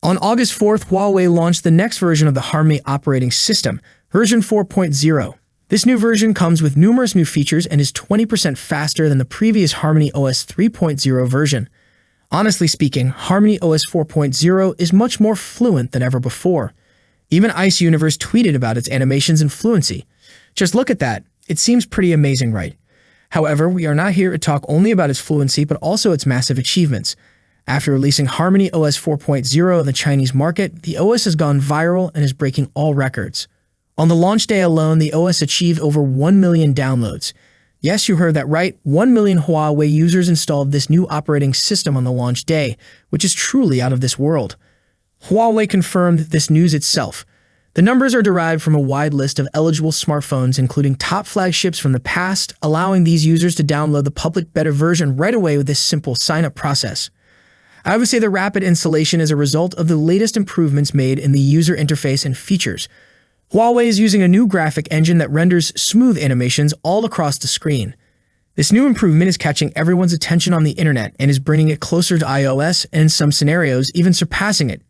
On August 4th, Huawei launched the next version of the Harmony operating system, version 4.0. This new version comes with numerous new features and is 20% faster than the previous HarmonyOs 3.0 version. Honestly speaking, HarmonyOs 4.0 is much more fluent than ever before. Even Ice Universe tweeted about its animations and fluency. Just look at that. It seems pretty amazing, right? However, we are not here to talk only about its fluency, but also its massive achievements. After releasing HarmonyOs 4.0 in the Chinese market, the OS has gone viral and is breaking all records. On the launch day alone, the OS achieved over 1 million downloads. Yes, you heard that right, 1 million Huawei users installed this new operating system on the launch day, which is truly out of this world. Huawei confirmed this news itself. The numbers are derived from a wide list of eligible smartphones, including top flagships from the past, allowing these users to download the public beta version right away with this simple sign-up process. I would say the rapid installation is a result of the latest improvements made in the user interface and features. Huawei is using a new graphic engine that renders smooth animations all across the screen. This new improvement is catching everyone's attention on the internet and is bringing it closer to iOS and in some scenarios even surpassing it.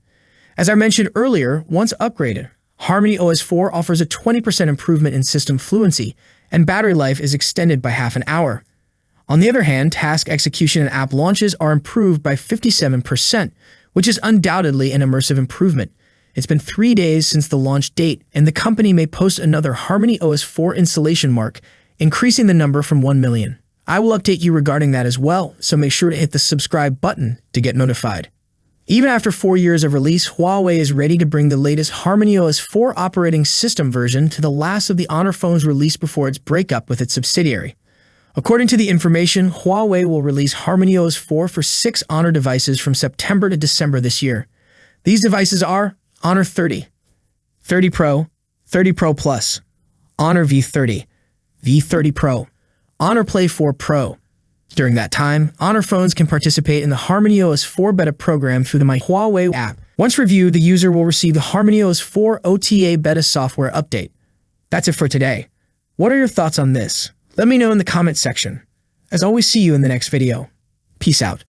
As I mentioned earlier, once upgraded, HarmonyOs 4 offers a 20% improvement in system fluency, and battery life is extended by half an hour. On the other hand, task execution and app launches are improved by 57%, which is undoubtedly an immersive improvement. It's been 3 days since the launch date, and the company may post another HarmonyOs 4 installation mark, increasing the number from 1 million. I will update you regarding that as well, so make sure to hit the subscribe button to get notified. Even after 4 years of release, Huawei is ready to bring the latest HarmonyOs 4 operating system version to the last of the Honor phones released before its breakup with its subsidiary. According to the information, Huawei will release HarmonyOs 4 for 6 Honor devices from September to December this year. These devices are Honor 30, 30 Pro, 30 Pro Plus, Honor V30, V30 Pro, Honor Play 4 Pro. During that time, Honor phones can participate in the HarmonyOs 4 beta program through the My Huawei app. Once reviewed, the user will receive the HarmonyOs 4 OTA beta software update. That's it for today. What are your thoughts on this? Let me know in the comment section. As always, see you in the next video. Peace out.